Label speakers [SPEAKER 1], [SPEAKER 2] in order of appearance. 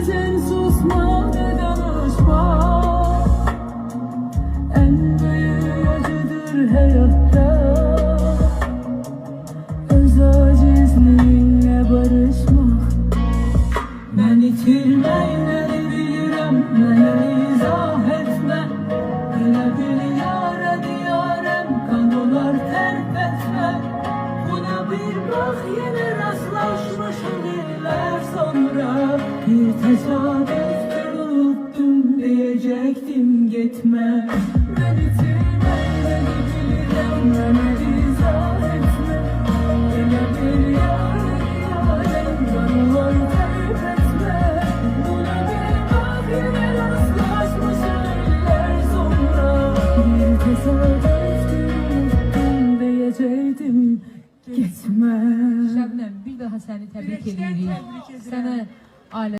[SPEAKER 1] sen susma ve danışma. En büyük acıdır hayatta öz acizliğinle barışmak. Ben itirmeyleri bilirim, bana izah etme. Hele bir yâre diyarem, kanolar terk etme. Buna bir bak, yine rastlaşmışım yıllar sonra. Bir tesadüftür unuttum, diyecektim gitme. Ben itirmeyleri bilirim, bana izah etme. Hele bir yâre diyarem, kanolar terk etme. Buna bir bak, yine rastlaşmışım yıllar sonra. Bir tesadüftür unuttum, diyecektim gitme.
[SPEAKER 2] Şəbnəm, bir daha səni təbrik edirik. Sənə ailə